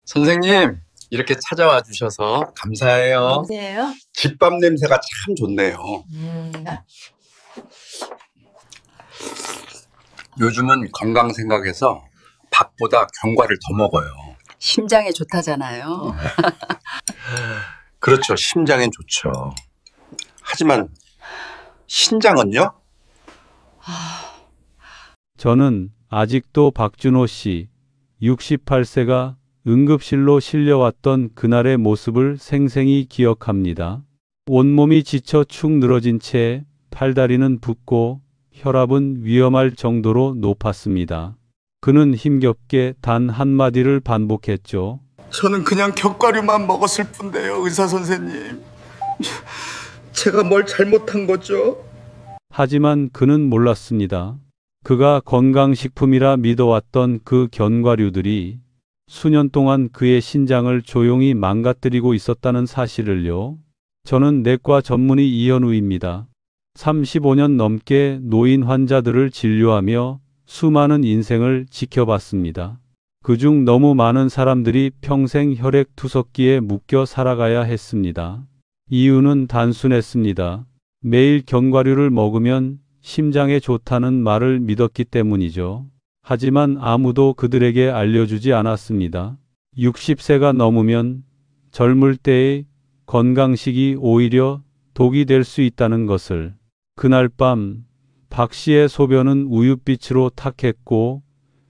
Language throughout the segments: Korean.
선생님, 이렇게 찾아와 주셔서 감사해요. 여보세요? 집밥 냄새가 참 좋네요. 요즘은 건강 생각해서 밥보다 견과를 더 먹어요. 심장에 좋다잖아요. 그렇죠. 심장엔 좋죠. 하지만 신장은요? 저는 아직도 박준호 씨, 68세가 응급실로 실려왔던 그날의 모습을 생생히 기억합니다. 온몸이 지쳐 축 늘어진 채 팔다리는 붓고 혈압은 위험할 정도로 높았습니다. 그는 힘겹게 단 한마디를 반복했죠. 저는 그냥 견과류만 먹었을 뿐데요, 의사 선생님. 제가 뭘 잘못한 거죠? 하지만 그는 몰랐습니다. 그가 건강식품이라 믿어왔던 그 견과류들이 수년 동안 그의 신장을 조용히 망가뜨리고 있었다는 사실을요. 저는 내과 전문의 이현우입니다. 35년 넘게 노인 환자들을 진료하며 수많은 인생을 지켜봤습니다. 그중 너무 많은 사람들이 평생 혈액투석기에 묶여 살아가야 했습니다. 이유는 단순했습니다. 매일 견과류를 먹으면 심장에 좋다는 말을 믿었기 때문이죠. 하지만 아무도 그들에게 알려주지 않았습니다. 60세가 넘으면 젊을 때의 건강식이 오히려 독이 될 수 있다는 것을. 그날 밤 박 씨의 소변은 우윳빛으로 탁했고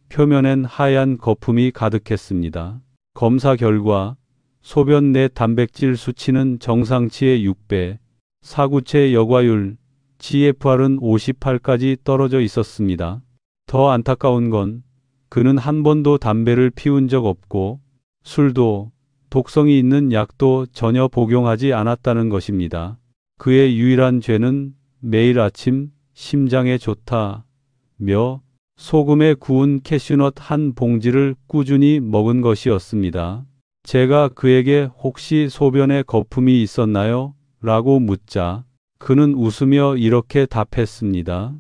표면엔 하얀 거품이 가득했습니다. 검사 결과 소변 내 단백질 수치는 정상치의 6배, 사구체 여과율 GFR은 58까지 떨어져 있었습니다. 더 안타까운 건 그는 한 번도 담배를 피운 적 없고 술도 독성이 있는 약도 전혀 복용하지 않았다는 것입니다. 그의 유일한 죄는 매일 아침 심장에 좋다며 소금에 구운 캐슈넛 한 봉지를 꾸준히 먹은 것이었습니다. 제가 그에게 혹시 소변에 거품이 있었나요? 라고 묻자 그는 웃으며 이렇게 답했습니다.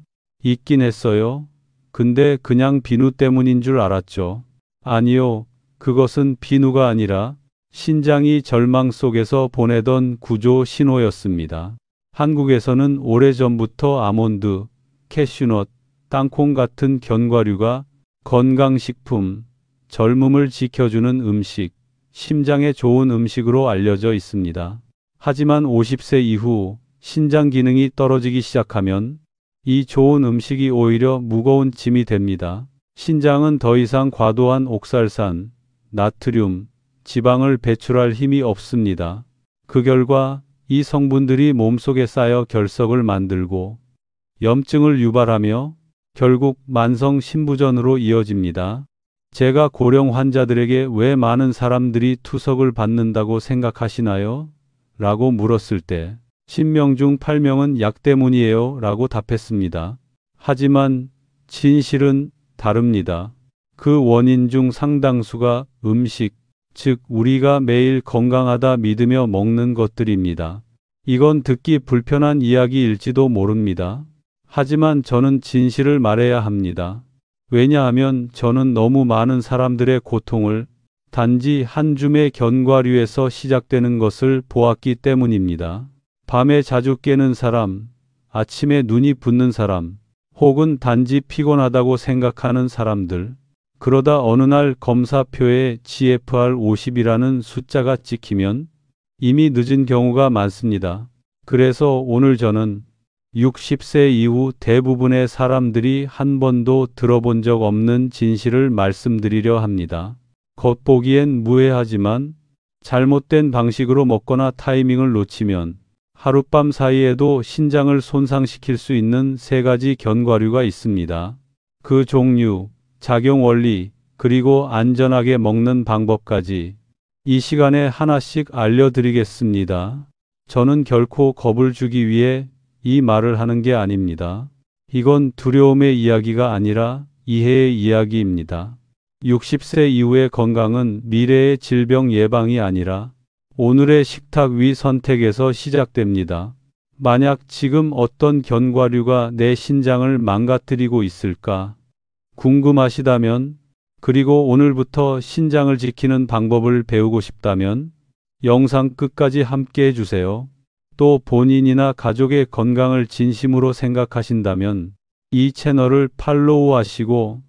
있긴 했어요. 근데 그냥 비누 때문인 줄 알았죠. 아니요. 그것은 비누가 아니라 신장이 절망 속에서 보내던 구조 신호였습니다. 한국에서는 오래전부터 아몬드, 캐슈넛, 땅콩 같은 견과류가 건강식품, 젊음을 지켜주는 음식, 심장에 좋은 음식으로 알려져 있습니다. 하지만 50세 이후 신장 기능이 떨어지기 시작하면 이 좋은 음식이 오히려 무거운 짐이 됩니다. 신장은 더 이상 과도한 옥살산, 나트륨, 지방을 배출할 힘이 없습니다. 그 결과 이 성분들이 몸속에 쌓여 결석을 만들고 염증을 유발하며 결국 만성 신부전으로 이어집니다. 제가 고령 환자들에게 왜 많은 사람들이 투석을 받는다고 생각하시나요? 라고 물었을 때 10명 중 8명은 약 때문이에요 라고 답했습니다. 하지만 진실은 다릅니다. 그 원인 중 상당수가 음식, 즉 우리가 매일 건강하다 믿으며 먹는 것들입니다. 이건 듣기 불편한 이야기일지도 모릅니다. 하지만 저는 진실을 말해야 합니다. 왜냐하면 저는 너무 많은 사람들의 고통을 단지 한 줌의 견과류에서 시작되는 것을 보았기 때문입니다. 밤에 자주 깨는 사람, 아침에 눈이 붓는 사람, 혹은 단지 피곤하다고 생각하는 사람들. 그러다 어느 날 검사표에 GFR 50이라는 숫자가 찍히면 이미 늦은 경우가 많습니다. 그래서 오늘 저는 60세 이후 대부분의 사람들이 한 번도 들어본 적 없는 진실을 말씀드리려 합니다. 겉보기엔 무해하지만 잘못된 방식으로 먹거나 타이밍을 놓치면 하룻밤 사이에도 신장을 손상시킬 수 있는 3가지 견과류가 있습니다. 그 종류, 작용 원리, 그리고 안전하게 먹는 방법까지 이 시간에 하나씩 알려드리겠습니다. 저는 결코 겁을 주기 위해 이 말을 하는 게 아닙니다. 이건 두려움의 이야기가 아니라 이해의 이야기입니다. 60세 이후의 건강은 미래의 질병 예방이 아니라 오늘의 식탁 위 선택에서 시작됩니다. 만약 지금 어떤 견과류가 내 신장을 망가뜨리고 있을까 궁금하시다면 그리고 오늘부터 신장을 지키는 방법을 배우고 싶다면 영상 끝까지 함께 해주세요. 또 본인이나 가족의 건강을 진심으로 생각하신다면 이 채널을 팔로우하시고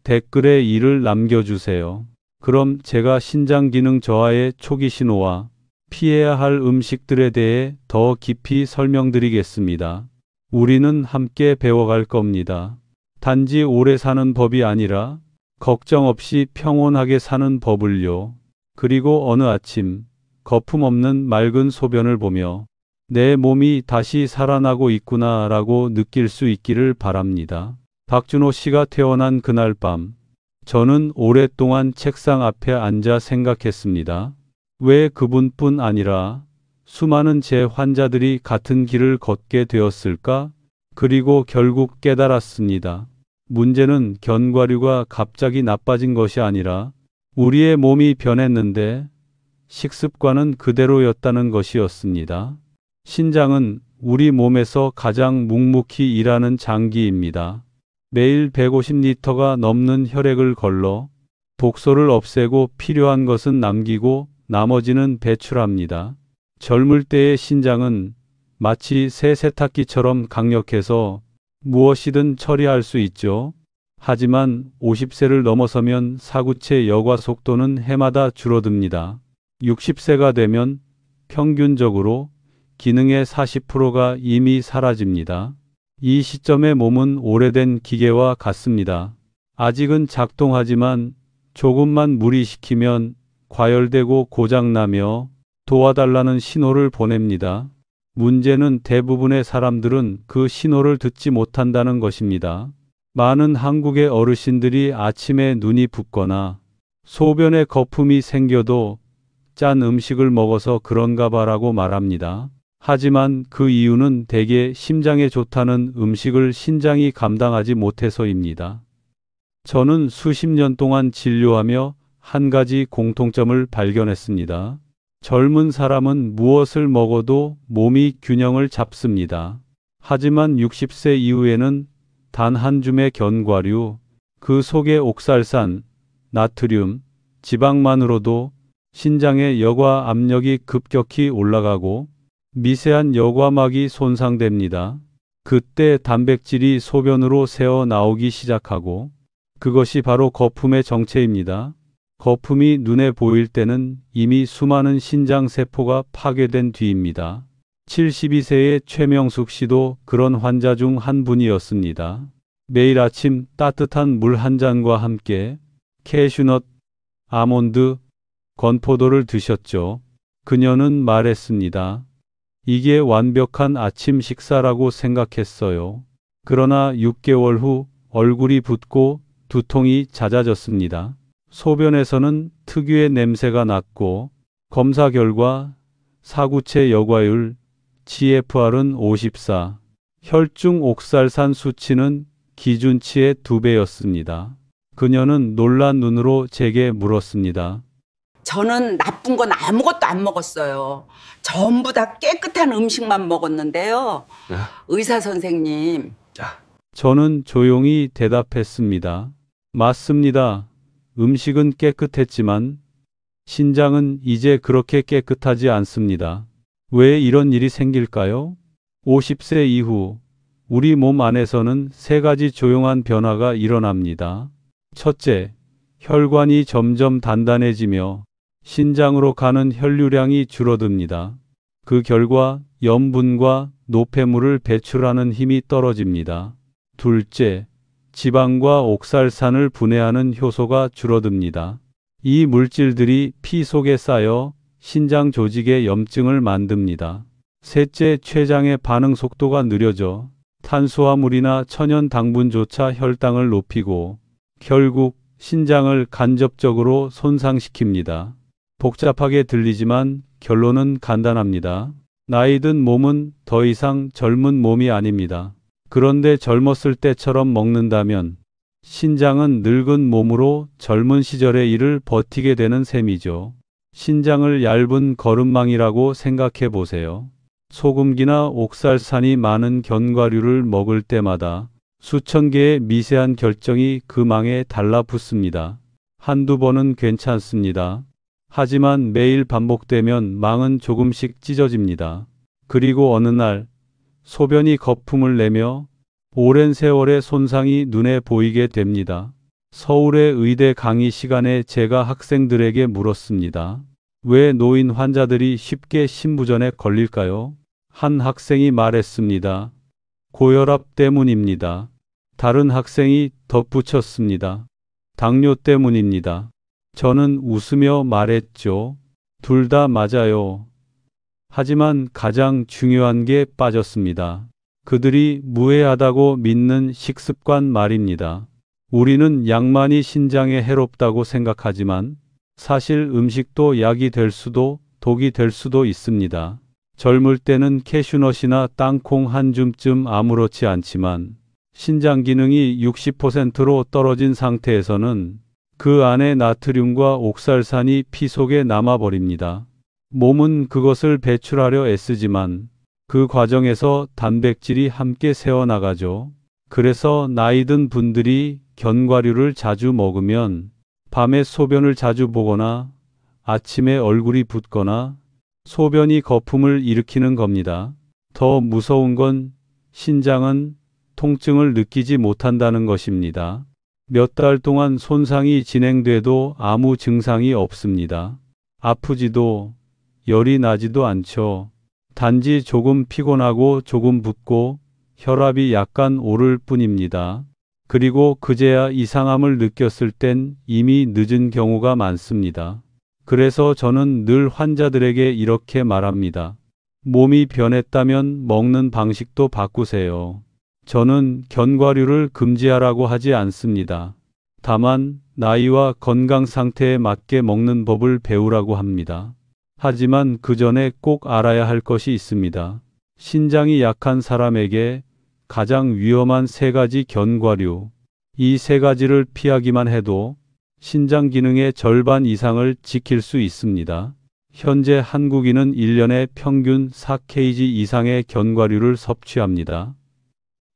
댓글에 이를 남겨주세요. 그럼 제가 신장 기능 저하의 초기 신호와 피해야 할 음식들에 대해 더 깊이 설명드리겠습니다. 우리는 함께 배워갈 겁니다. 단지 오래 사는 법이 아니라 걱정 없이 평온하게 사는 법을요. 그리고 어느 아침 거품 없는 맑은 소변을 보며 내 몸이 다시 살아나고 있구나라고 느낄 수 있기를 바랍니다. 박준호 씨가 태어난 그날 밤, 저는 오랫동안 책상 앞에 앉아 생각했습니다. 왜 그분뿐 아니라 수많은 제 환자들이 같은 길을 걷게 되었을까? 그리고 결국 깨달았습니다. 문제는 견과류가 갑자기 나빠진 것이 아니라 우리의 몸이 변했는데 식습관은 그대로였다는 것이었습니다. 신장은 우리 몸에서 가장 묵묵히 일하는 장기입니다. 매일 150리터가 넘는 혈액을 걸러 독소를 없애고 필요한 것은 남기고 나머지는 배출합니다. 젊을 때의 신장은 마치 새 세탁기처럼 강력해서 무엇이든 처리할 수 있죠. 하지만 50세를 넘어서면 사구체 여과 속도는 해마다 줄어듭니다. 60세가 되면 평균적으로 기능의 40%가 이미 사라집니다. 이 시점에 몸은 오래된 기계와 같습니다. 아직은 작동하지만 조금만 무리시키면 과열되고 고장나며 도와달라는 신호를 보냅니다. 문제는 대부분의 사람들은 그 신호를 듣지 못한다는 것입니다. 많은 한국의 어르신들이 아침에 눈이 붓거나 소변에 거품이 생겨도 짠 음식을 먹어서 그런가 봐라고 말합니다. 하지만 그 이유는 대개 심장에 좋다는 음식을 신장이 감당하지 못해서입니다. 저는 수십 년 동안 진료하며 한 가지 공통점을 발견했습니다. 젊은 사람은 무엇을 먹어도 몸이 균형을 잡습니다. 하지만 60세 이후에는 단 한 줌의 견과류, 그 속의 옥살산, 나트륨, 지방만으로도 신장의 여과 압력이 급격히 올라가고 미세한 여과막이 손상됩니다. 그때 단백질이 소변으로 새어 나오기 시작하고 그것이 바로 거품의 정체입니다. 거품이 눈에 보일 때는 이미 수많은 신장 세포가 파괴된 뒤입니다. 72세의 최명숙 씨도 그런 환자 중 한 분이었습니다. 매일 아침 따뜻한 물 한 잔과 함께 캐슈넛, 아몬드, 건포도를 드셨죠. 그녀는 말했습니다. 이게 완벽한 아침 식사라고 생각했어요. 그러나 6개월 후 얼굴이 붓고 두통이 잦아졌습니다. 소변에서는 특유의 냄새가 났고 검사 결과 사구체 여과율 GFR은 54, 혈중 옥살산 수치는 기준치의 2배였습니다. 그녀는 놀란 눈으로 제게 물었습니다. 저는 나쁜 건 아무것도 안 먹었어요. 전부 다 깨끗한 음식만 먹었는데요. 의사 선생님. 저는 조용히 대답했습니다. 맞습니다. 음식은 깨끗했지만 신장은 이제 그렇게 깨끗하지 않습니다. 왜 이런 일이 생길까요? 50세 이후 우리 몸 안에서는 세 가지 조용한 변화가 일어납니다. 첫째, 혈관이 점점 단단해지며 신장으로 가는 혈류량이 줄어듭니다. 그 결과 염분과 노폐물을 배출하는 힘이 떨어집니다. 둘째, 지방과 옥살산을 분해하는 효소가 줄어듭니다. 이 물질들이 피 속에 쌓여 신장 조직에 염증을 만듭니다. 셋째, 췌장의 반응 속도가 느려져 탄수화물이나 천연 당분조차 혈당을 높이고 결국 신장을 간접적으로 손상시킵니다. 복잡하게 들리지만 결론은 간단합니다. 나이 든 몸은 더 이상 젊은 몸이 아닙니다. 그런데 젊었을 때처럼 먹는다면 신장은 늙은 몸으로 젊은 시절의 일을 버티게 되는 셈이죠. 신장을 얇은 거름망이라고 생각해 보세요. 소금기나 옥살산이 많은 견과류를 먹을 때마다 수천 개의 미세한 결정이 그 망에 달라붙습니다. 한두 번은 괜찮습니다. 하지만 매일 반복되면 망은 조금씩 찢어집니다. 그리고 어느 날 소변이 거품을 내며 오랜 세월의 손상이 눈에 보이게 됩니다. 서울의 의대 강의 시간에 제가 학생들에게 물었습니다. 왜 노인 환자들이 쉽게 신부전에 걸릴까요? 한 학생이 말했습니다. 고혈압 때문입니다. 다른 학생이 덧붙였습니다. 당뇨 때문입니다. 저는 웃으며 말했죠. 둘 다 맞아요. 하지만 가장 중요한 게 빠졌습니다. 그들이 무해하다고 믿는 식습관 말입니다. 우리는 약만이 신장에 해롭다고 생각하지만 사실 음식도 약이 될 수도 독이 될 수도 있습니다. 젊을 때는 캐슈넛이나 땅콩 한 줌쯤 아무렇지 않지만 신장 기능이 60%로 떨어진 상태에서는 그 안에 나트륨과 옥살산이 피 속에 남아버립니다. 몸은 그것을 배출하려 애쓰지만 그 과정에서 단백질이 함께 새어나가죠. 그래서 나이 든 분들이 견과류를 자주 먹으면 밤에 소변을 자주 보거나 아침에 얼굴이 붓거나 소변이 거품을 일으키는 겁니다. 더 무서운 건 신장은 통증을 느끼지 못한다는 것입니다. 몇 달 동안 손상이 진행돼도 아무 증상이 없습니다. 아프지도 열이 나지도 않죠. 단지 조금 피곤하고 조금 붓고 혈압이 약간 오를 뿐입니다. 그리고 그제야 이상함을 느꼈을 땐 이미 늦은 경우가 많습니다. 그래서 저는 늘 환자들에게 이렇게 말합니다. 몸이 변했다면 먹는 방식도 바꾸세요. 저는 견과류를 금지하라고 하지 않습니다. 다만 나이와 건강 상태에 맞게 먹는 법을 배우라고 합니다. 하지만 그 전에 꼭 알아야 할 것이 있습니다. 신장이 약한 사람에게 가장 위험한 세 가지 견과류. 이 세 가지를 피하기만 해도 신장 기능의 절반 이상을 지킬 수 있습니다. 현재 한국인은 1년에 평균 4kg 이상의 견과류를 섭취합니다.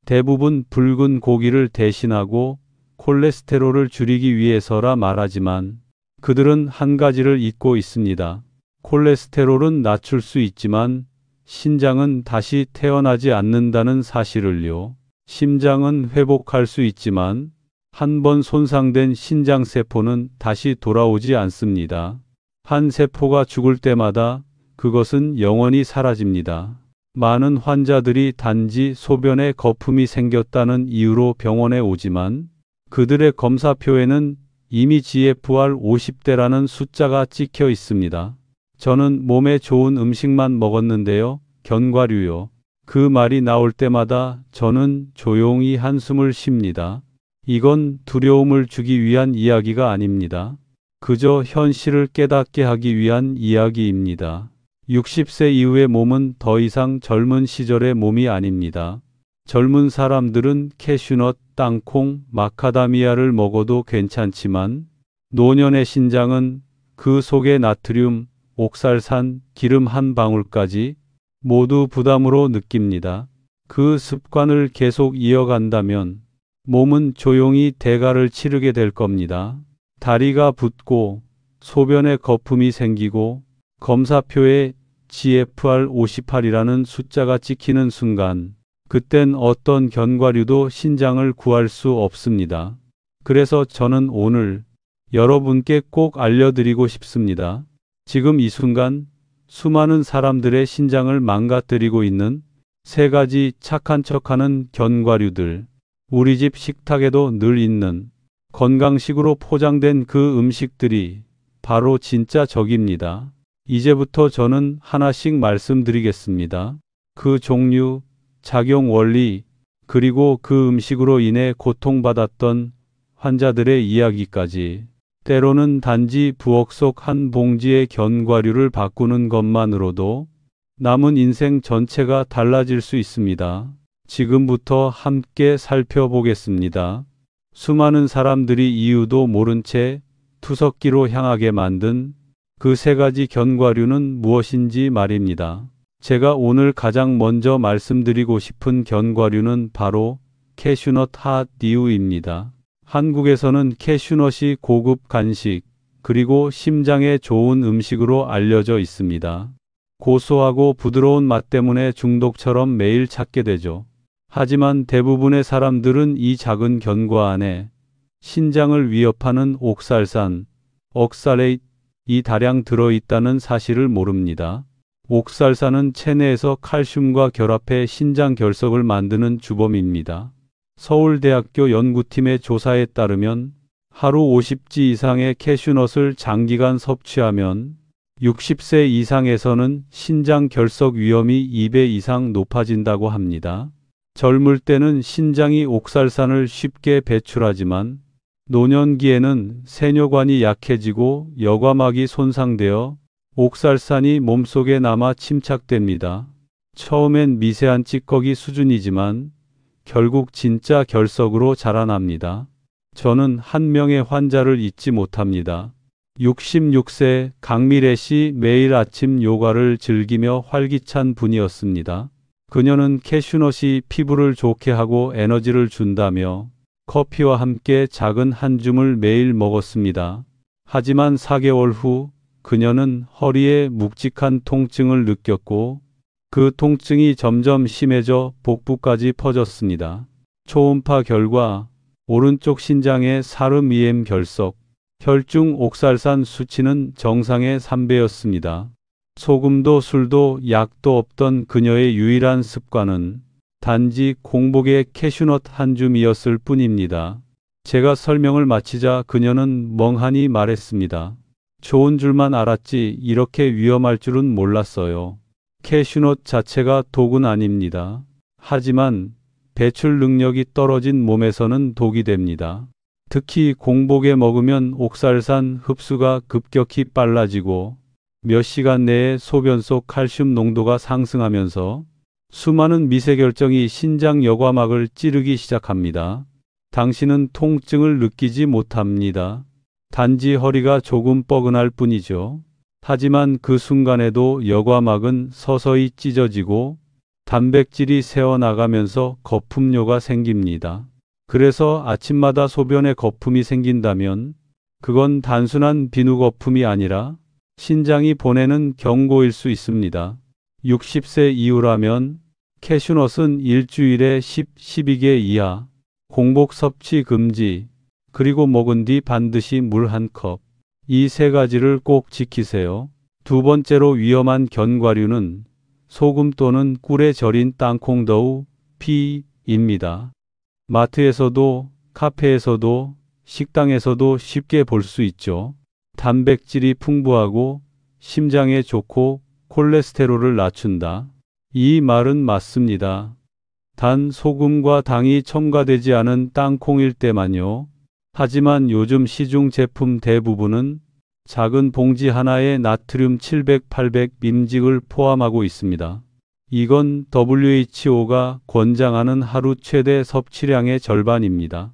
대부분 붉은 고기를 대신하고 콜레스테롤을 줄이기 위해서라 말하지만 그들은 한 가지를 잊고 있습니다. 콜레스테롤은 낮출 수 있지만 신장은 다시 태어나지 않는다는 사실을요. 심장은 회복할 수 있지만 한 번 손상된 신장세포는 다시 돌아오지 않습니다. 한 세포가 죽을 때마다 그것은 영원히 사라집니다. 많은 환자들이 단지 소변에 거품이 생겼다는 이유로 병원에 오지만 그들의 검사표에는 이미 GFR 50대라는 숫자가 찍혀 있습니다. 저는 몸에 좋은 음식만 먹었는데요. 견과류요. 그 말이 나올 때마다 저는 조용히 한숨을 쉽니다. 이건 두려움을 주기 위한 이야기가 아닙니다. 그저 현실을 깨닫게 하기 위한 이야기입니다. 60세 이후의 몸은 더 이상 젊은 시절의 몸이 아닙니다. 젊은 사람들은 캐슈넛, 땅콩, 마카다미아를 먹어도 괜찮지만 노년의 신장은 그 속의 나트륨, 옥살산, 기름 한 방울까지 모두 부담으로 느낍니다. 그 습관을 계속 이어간다면 몸은 조용히 대가를 치르게 될 겁니다. 다리가 붓고 소변에 거품이 생기고 검사표에 GFR 58이라는 숫자가 찍히는 순간 그땐 어떤 견과류도 신장을 구할 수 없습니다. 그래서 저는 오늘 여러분께 꼭 알려드리고 싶습니다. 지금 이 순간 수많은 사람들의 신장을 망가뜨리고 있는 세 가지 착한 척하는 견과류들. 우리 집 식탁에도 늘 있는 건강식으로 포장된 그 음식들이 바로 진짜 적입니다. 이제부터 저는 하나씩 말씀드리겠습니다. 그 종류, 작용 원리, 그리고 그 음식으로 인해 고통받았던 환자들의 이야기까지. 때로는 단지 부엌 속 한 봉지의 견과류를 바꾸는 것만으로도 남은 인생 전체가 달라질 수 있습니다. 지금부터 함께 살펴보겠습니다. 수많은 사람들이 이유도 모른 채 투석기로 향하게 만든 그 세 가지 견과류는 무엇인지 말입니다. 제가 오늘 가장 먼저 말씀드리고 싶은 견과류는 바로 캐슈넛 핫 디우입니다. 한국에서는 캐슈넛이 고급 간식, 그리고 심장에 좋은 음식으로 알려져 있습니다. 고소하고 부드러운 맛 때문에 중독처럼 매일 찾게 되죠. 하지만 대부분의 사람들은 이 작은 견과 안에 신장을 위협하는 옥살산, 억살레이트이 다량 들어있다는 사실을 모릅니다. 옥살산은 체내에서 칼슘과 결합해 신장 결석을 만드는 주범입니다. 서울대학교 연구팀의 조사에 따르면 하루 50지 이상의 캐슈넛을 장기간 섭취하면 60세 이상에서는 신장 결석 위험이 2배 이상 높아진다고 합니다. 젊을 때는 신장이 옥살산을 쉽게 배출하지만 노년기에는 세뇨관이 약해지고 여과막이 손상되어 옥살산이 몸속에 남아 침착됩니다. 처음엔 미세한 찌꺼기 수준이지만 결국 진짜 결석으로 자라납니다. 저는 한 명의 환자를 잊지 못합니다. 66세 강미래 씨, 매일 아침 요가를 즐기며 활기찬 분이었습니다. 그녀는 캐슈넛이 피부를 좋게 하고 에너지를 준다며 커피와 함께 작은 한 줌을 매일 먹었습니다. 하지만 4개월 후 그녀는 허리에 묵직한 통증을 느꼈고 그 통증이 점점 심해져 복부까지 퍼졌습니다. 초음파 결과 오른쪽 신장의 사르미엠 결석, 혈중 옥살산 수치는 정상의 3배였습니다. 소금도 술도 약도 없던 그녀의 유일한 습관은 단지 공복에 캐슈넛 한 줌이었을 뿐입니다. 제가 설명을 마치자 그녀는 멍하니 말했습니다. 좋은 줄만 알았지 이렇게 위험할 줄은 몰랐어요. 캐슈넛 자체가 독은 아닙니다. 하지만 배출 능력이 떨어진 몸에서는 독이 됩니다. 특히 공복에 먹으면 옥살산 흡수가 급격히 빨라지고 몇 시간 내에 소변 속 칼슘 농도가 상승하면서 수많은 미세결정이 신장 여과막을 찌르기 시작합니다. 당신은 통증을 느끼지 못합니다. 단지 허리가 조금 뻐근할 뿐이죠. 하지만 그 순간에도 여과막은 서서히 찢어지고 단백질이 새어나가면서 거품료가 생깁니다. 그래서 아침마다 소변에 거품이 생긴다면 그건 단순한 비누거품이 아니라 신장이 보내는 경고일 수 있습니다. 60세 이후라면 캐슈넛은 일주일에 12개 이하, 공복 섭취 금지, 그리고 먹은 뒤 반드시 물 한 컵. 이 세 가지를 꼭 지키세요. 두 번째로 위험한 견과류는 소금 또는 꿀에 절인 땅콩더우, 피입니다. 마트에서도, 카페에서도, 식당에서도 쉽게 볼 수 있죠. 단백질이 풍부하고 심장에 좋고 콜레스테롤을 낮춘다. 이 말은 맞습니다. 단 소금과 당이 첨가되지 않은 땅콩일 때만요. 하지만 요즘 시중 제품 대부분은 작은 봉지 하나에 나트륨 700, 800 밈직을 포함하고 있습니다. 이건 WHO가 권장하는 하루 최대 섭취량의 절반입니다.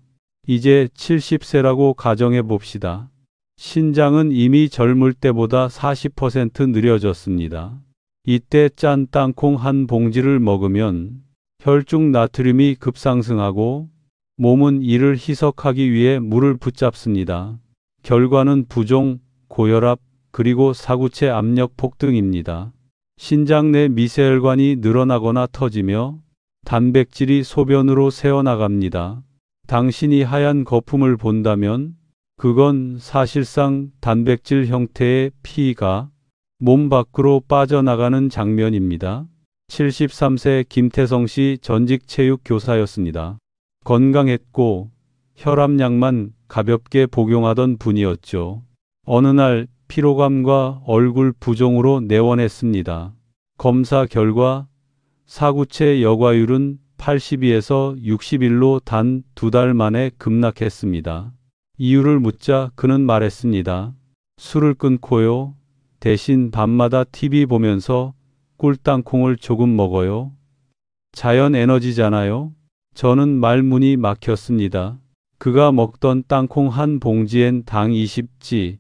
이제 70세라고 가정해 봅시다. 신장은 이미 젊을 때보다 40% 느려졌습니다. 이때 짠 땅콩 한 봉지를 먹으면 혈중 나트륨이 급상승하고 몸은 이를 희석하기 위해 물을 붙잡습니다. 결과는 부종, 고혈압, 그리고 사구체 압력 폭등입니다. 신장 내 미세혈관이 늘어나거나 터지며 단백질이 소변으로 새어나갑니다. 당신이 하얀 거품을 본다면 그건 사실상 단백질 형태의 피가 몸 밖으로 빠져나가는 장면입니다. 73세 김태성 씨 전직 체육 교사였습니다. 건강했고 혈압약만 가볍게 복용하던 분이었죠. 어느 날 피로감과 얼굴 부종으로 내원했습니다. 검사 결과 사구체 여과율은 82에서 61로 단 2달 만에 급락했습니다. 이유를 묻자 그는 말했습니다. 술을 끊고요. 대신 밤마다 TV 보면서 꿀땅콩을 조금 먹어요. 자연 에너지잖아요. 저는 말문이 막혔습니다. 그가 먹던 땅콩 한 봉지엔 당 20g,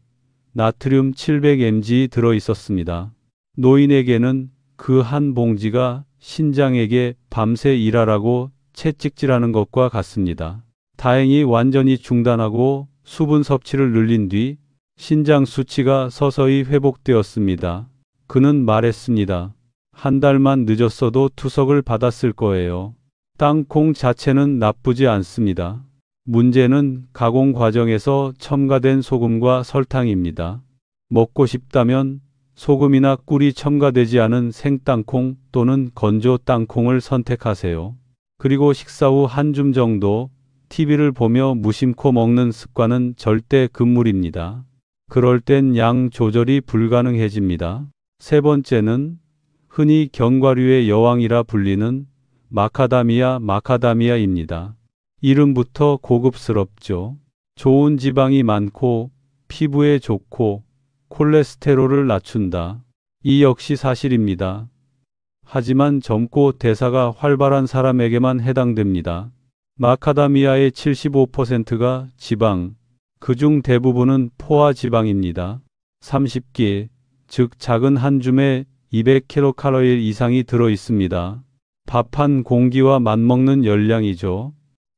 나트륨 700mg 들어 있었습니다. 노인에게는 그 한 봉지가 신장에게 밤새 일하라고 채찍질하는 것과 같습니다. 다행히 완전히 중단하고 수분 섭취를 늘린 뒤 신장 수치가 서서히 회복되었습니다. 그는 말했습니다. 한 달만 늦었어도 투석을 받았을 거예요. 땅콩 자체는 나쁘지 않습니다. 문제는 가공 과정에서 첨가된 소금과 설탕입니다. 먹고 싶다면 소금이나 꿀이 첨가되지 않은 생땅콩 또는 건조 땅콩을 선택하세요. 그리고 식사 후 한 줌 정도 TV를 보며 무심코 먹는 습관은 절대 금물입니다. 그럴 땐 양 조절이 불가능해집니다. 세 번째는 흔히 견과류의 여왕이라 불리는 마카다미아입니다. 이름부터 고급스럽죠. 좋은 지방이 많고 피부에 좋고 콜레스테롤을 낮춘다. 이 역시 사실입니다. 하지만 젊고 대사가 활발한 사람에게만 해당됩니다. 마카다미아의 75%가 지방, 그중 대부분은 포화 지방입니다. 30개, 즉 작은 한 줌에 200kcal 이상이 들어 있습니다. 밥 한 공기와 맞먹는 열량이죠.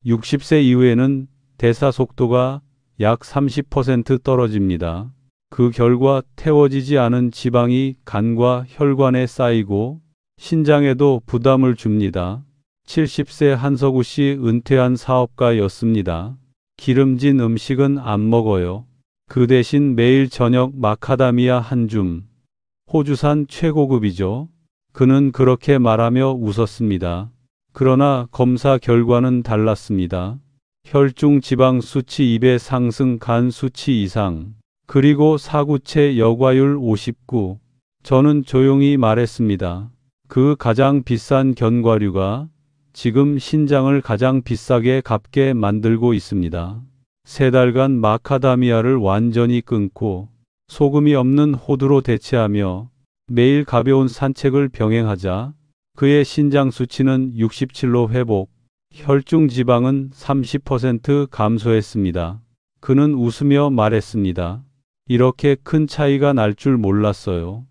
60세 이후에는 대사 속도가 약 30% 떨어집니다. 그 결과 태워지지 않은 지방이 간과 혈관에 쌓이고 신장에도 부담을 줍니다. 70세 한석우 씨 은퇴한 사업가였습니다. 기름진 음식은 안 먹어요. 그 대신 매일 저녁 마카다미아 한 줌. 호주산 최고급이죠. 그는 그렇게 말하며 웃었습니다. 그러나 검사 결과는 달랐습니다. 혈중 지방 수치 2배 상승, 간 수치 이상, 그리고 사구체 여과율 59. 저는 조용히 말했습니다. 그 가장 비싼 견과류가 지금 신장을 가장 비싸게 갚게 만들고 있습니다. 3달간 마카다미아를 완전히 끊고 소금이 없는 호두로 대체하며 매일 가벼운 산책을 병행하자 그의 신장 수치는 67로 회복, 혈중 지방은 30% 감소했습니다. 그는 웃으며 말했습니다. 이렇게 큰 차이가 날 줄 몰랐어요.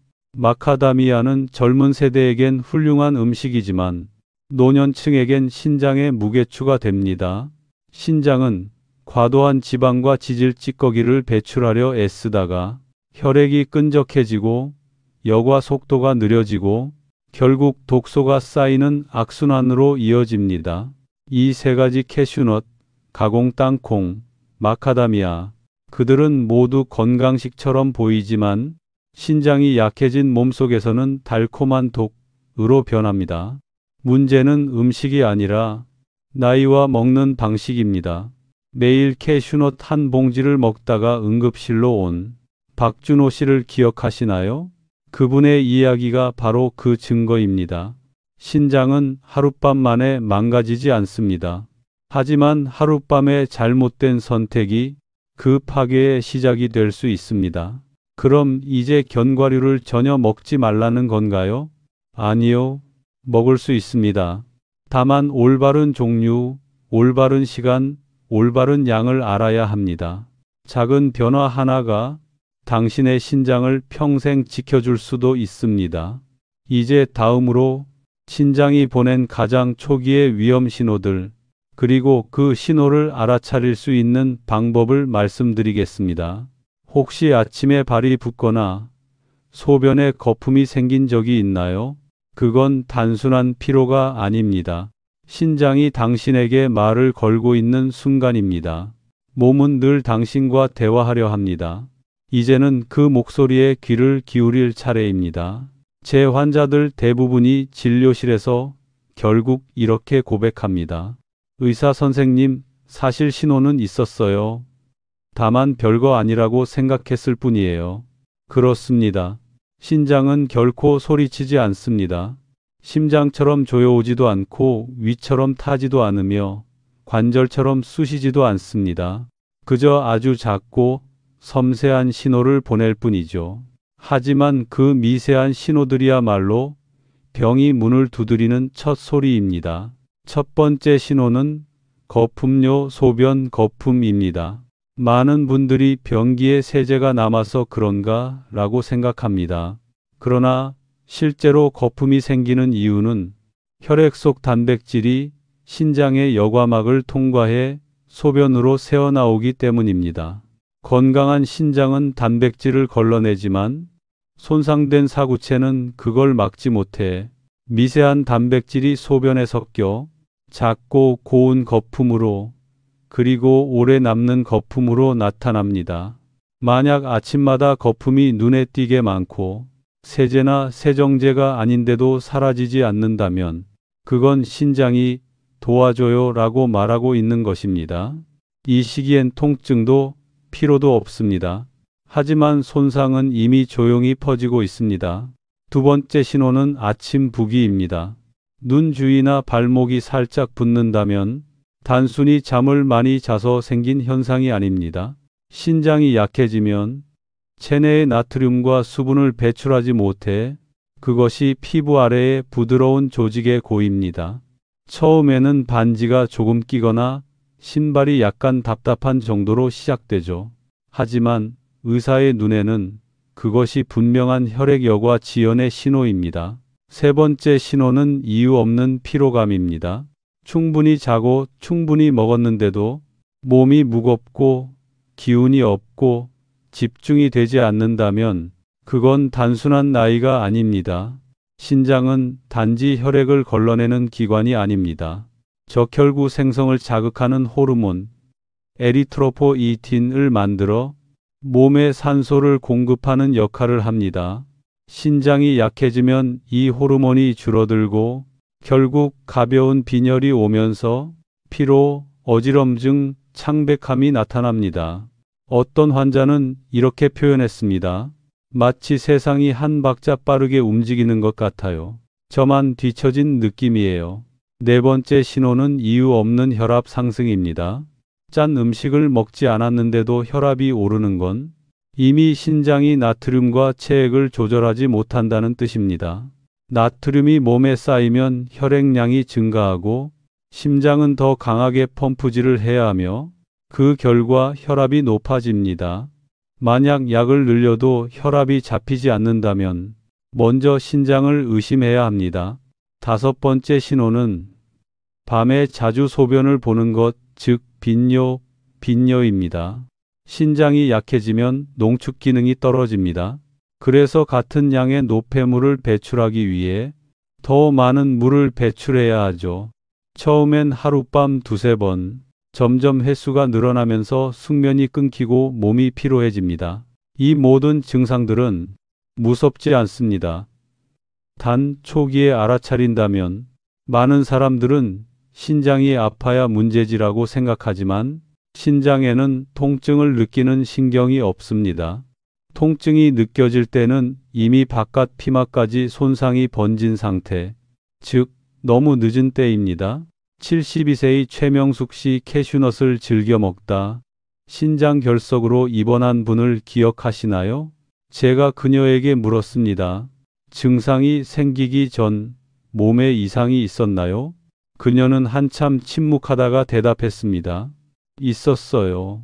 마카다미아는 젊은 세대에겐 훌륭한 음식이지만 노년층에겐 신장에 무게추가 됩니다. 신장은 과도한 지방과 지질 찌꺼기를 배출하려 애쓰다가 혈액이 끈적해지고 여과 속도가 느려지고 결국 독소가 쌓이는 악순환으로 이어집니다. 이 세 가지 캐슈넛, 가공 땅콩, 마카다미아, 그들은 모두 건강식처럼 보이지만 신장이 약해진 몸속에서는 달콤한 독으로 변합니다. 문제는 음식이 아니라 나이와 먹는 방식입니다. 매일 캐슈넛 한 봉지를 먹다가 응급실로 온 박준호 씨를 기억하시나요? 그분의 이야기가 바로 그 증거입니다. 신장은 하룻밤 만에 망가지지 않습니다. 하지만 하룻밤의 잘못된 선택이 그 파괴의 시작이 될 수 있습니다. 그럼 이제 견과류를 전혀 먹지 말라는 건가요? 아니요. 먹을 수 있습니다. 다만 올바른 종류, 올바른 시간, 올바른 양을 알아야 합니다. 작은 변화 하나가 당신의 신장을 평생 지켜줄 수도 있습니다. 이제 다음으로 신장이 보낸 가장 초기의 위험 신호들, 그리고 그 신호를 알아차릴 수 있는 방법을 말씀드리겠습니다. 혹시 아침에 발이 붓거나 소변에 거품이 생긴 적이 있나요? 그건 단순한 피로가 아닙니다. 신장이 당신에게 말을 걸고 있는 순간입니다. 몸은 늘 당신과 대화하려 합니다. 이제는 그 목소리에 귀를 기울일 차례입니다. 제 환자들 대부분이 진료실에서 결국 이렇게 고백합니다. 의사 선생님, 사실 신호는 있었어요. 다만 별거 아니라고 생각했을 뿐이에요. 그렇습니다. 신장은 결코 소리치지 않습니다. 심장처럼 조여오지도 않고 위처럼 타지도 않으며 관절처럼 쑤시지도 않습니다. 그저 아주 작고 섬세한 신호를 보낼 뿐이죠. 하지만 그 미세한 신호들이야말로 병이 문을 두드리는 첫 소리입니다. 첫 번째 신호는 거품료 소변 거품입니다. 많은 분들이 변기에 세제가 남아서 그런가 라고 생각합니다. 그러나 실제로 거품이 생기는 이유는 혈액 속 단백질이 신장의 여과막을 통과해 소변으로 새어나오기 때문입니다. 건강한 신장은 단백질을 걸러내지만 손상된 사구체는 그걸 막지 못해 미세한 단백질이 소변에 섞여 작고 고운 거품으로 그리고 오래 남는 거품으로 나타납니다. 만약 아침마다 거품이 눈에 띄게 많고 세제나 세정제가 아닌데도 사라지지 않는다면 그건 신장이 도와줘요 라고 말하고 있는 것입니다. 이 시기엔 통증도 피로도 없습니다. 하지만 손상은 이미 조용히 퍼지고 있습니다. 두 번째 신호는 아침 부기입니다. 눈 주위나 발목이 살짝 붓는다면 단순히 잠을 많이 자서 생긴 현상이 아닙니다. 신장이 약해지면 체내의 나트륨과 수분을 배출하지 못해 그것이 피부 아래의 부드러운 조직에 고입니다. 처음에는 반지가 조금 끼거나 신발이 약간 답답한 정도로 시작되죠. 하지만 의사의 눈에는 그것이 분명한 혈액여과 지연의 신호입니다. 세 번째 신호는 이유 없는 피로감입니다. 충분히 자고 충분히 먹었는데도 몸이 무겁고 기운이 없고 집중이 되지 않는다면 그건 단순한 나이가 아닙니다. 신장은 단지 혈액을 걸러내는 기관이 아닙니다. 적혈구 생성을 자극하는 호르몬 에리트로포이틴을 만들어 몸에 산소를 공급하는 역할을 합니다. 신장이 약해지면 이 호르몬이 줄어들고 결국 가벼운 빈혈이 오면서 피로, 어지럼증, 창백함이 나타납니다. 어떤 환자는 이렇게 표현했습니다. 마치 세상이 한 박자 빠르게 움직이는 것 같아요. 저만 뒤처진 느낌이에요. 네 번째 신호는 이유 없는 혈압 상승입니다. 짠 음식을 먹지 않았는데도 혈압이 오르는 건 이미 신장이 나트륨과 체액을 조절하지 못한다는 뜻입니다. 나트륨이 몸에 쌓이면 혈액량이 증가하고 심장은 더 강하게 펌프질을 해야 하며 그 결과 혈압이 높아집니다. 만약 약을 늘려도 혈압이 잡히지 않는다면 먼저 신장을 의심해야 합니다. 다섯 번째 신호는 밤에 자주 소변을 보는 것, 즉 빈뇨입니다. 신장이 약해지면 농축 기능이 떨어집니다. 그래서 같은 양의 노폐물을 배출하기 위해 더 많은 물을 배출해야 하죠. 처음엔 하룻밤 두세 번, 점점 횟수가 늘어나면서 숙면이 끊기고 몸이 피로해집니다. 이 모든 증상들은 무섭지 않습니다. 단 초기에 알아차린다면 많은 사람들은 신장이 아파야 문제지라고 생각하지만 신장에는 통증을 느끼는 신경이 없습니다. 통증이 느껴질 때는 이미 바깥 피막까지 손상이 번진 상태, 즉 너무 늦은 때입니다. 72세의 최명숙 씨 캐슈넛을 즐겨 먹다 신장 결석으로 입원한 분을 기억하시나요? 제가 그녀에게 물었습니다. 증상이 생기기 전 몸에 이상이 있었나요? 그녀는 한참 침묵하다가 대답했습니다. 있었어요.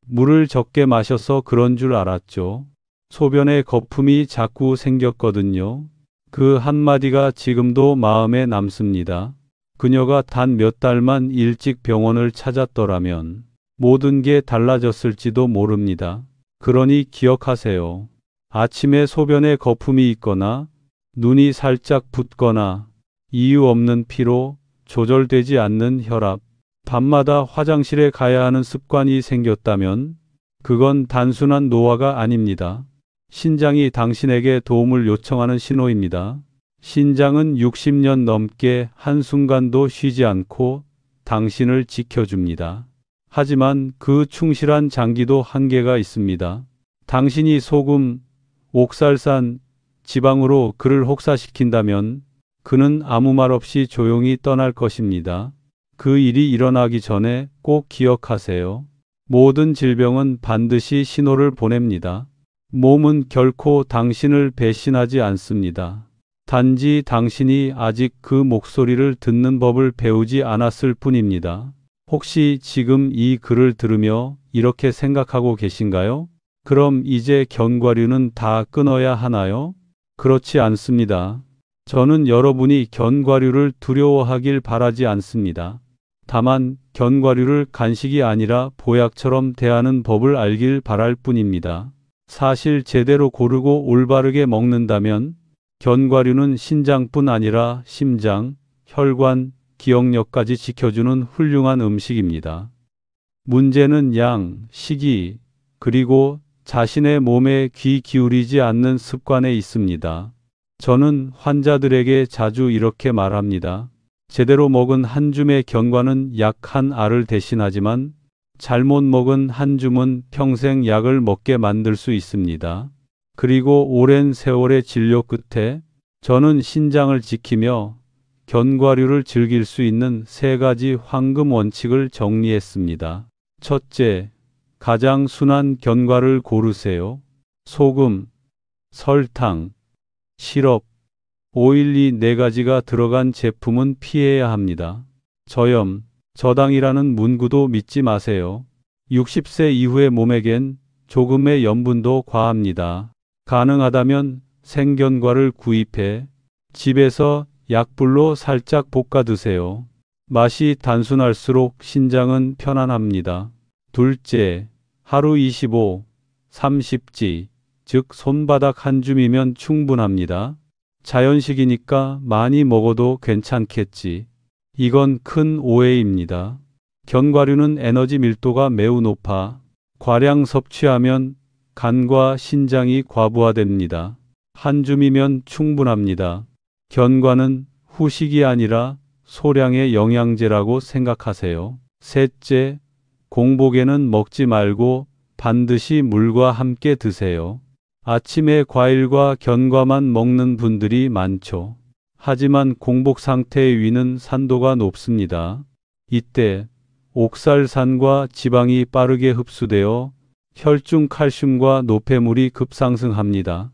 물을 적게 마셔서 그런 줄 알았죠. 소변에 거품이 자꾸 생겼거든요. 그 한마디가 지금도 마음에 남습니다. 그녀가 단 몇 달만 일찍 병원을 찾았더라면 모든 게 달라졌을지도 모릅니다. 그러니 기억하세요. 아침에 소변에 거품이 있거나 눈이 살짝 붓거나 이유 없는 피로, 조절되지 않는 혈압, 밤마다 화장실에 가야 하는 습관이 생겼다면 그건 단순한 노화가 아닙니다. 신장이 당신에게 도움을 요청하는 신호입니다. 신장은 60년 넘게 한순간도 쉬지 않고 당신을 지켜줍니다. 하지만 그 충실한 장기도 한계가 있습니다. 당신이 소금, 옥살산, 지방으로 그를 혹사시킨다면 그는 아무 말 없이 조용히 떠날 것입니다. 그 일이 일어나기 전에 꼭 기억하세요. 모든 질병은 반드시 신호를 보냅니다. 몸은 결코 당신을 배신하지 않습니다. 단지 당신이 아직 그 목소리를 듣는 법을 배우지 않았을 뿐입니다. 혹시 지금 이 글을 들으며 이렇게 생각하고 계신가요? 그럼 이제 견과류는 다 끊어야 하나요? 그렇지 않습니다. 저는 여러분이 견과류를 두려워하길 바라지 않습니다. 다만 견과류를 간식이 아니라 보약처럼 대하는 법을 알길 바랄 뿐입니다. 사실 제대로 고르고 올바르게 먹는다면 견과류는 신장뿐 아니라 심장, 혈관, 기억력까지 지켜주는 훌륭한 음식입니다. 문제는 양, 시기, 그리고 자신의 몸에 귀 기울이지 않는 습관에 있습니다. 저는 환자들에게 자주 이렇게 말합니다. 제대로 먹은 한 줌의 견과는 약 한 알을 대신하지만 잘못 먹은 한 줌은 평생 약을 먹게 만들 수 있습니다. 그리고 오랜 세월의 진료 끝에 저는 신장을 지키며 견과류를 즐길 수 있는 3가지 황금 원칙을 정리했습니다. 첫째, 가장 순한 견과를 고르세요. 소금, 설탕, 시럽, 오일 이 4가지가 들어간 제품은 피해야 합니다. 저염, 저당이라는 문구도 믿지 마세요. 60세 이후의 몸에겐 조금의 염분도 과합니다. 가능하다면 생견과를 구입해 집에서 약불로 살짝 볶아 드세요. 맛이 단순할수록 신장은 편안합니다. 둘째, 하루 25, 30지, 즉 손바닥 한 줌이면 충분합니다. 자연식이니까 많이 먹어도 괜찮겠지. 이건 큰 오해입니다. 견과류는 에너지 밀도가 매우 높아 과량 섭취하면 간과 신장이 과부하됩니다. 한 줌이면 충분합니다. 견과는 후식이 아니라 소량의 영양제라고 생각하세요. 셋째, 공복에는 먹지 말고 반드시 물과 함께 드세요. 아침에 과일과 견과만 먹는 분들이 많죠. 하지만 공복 상태의 위는 산도가 높습니다. 이때 옥살산과 지방이 빠르게 흡수되어 혈중 칼슘과 노폐물이 급상승합니다.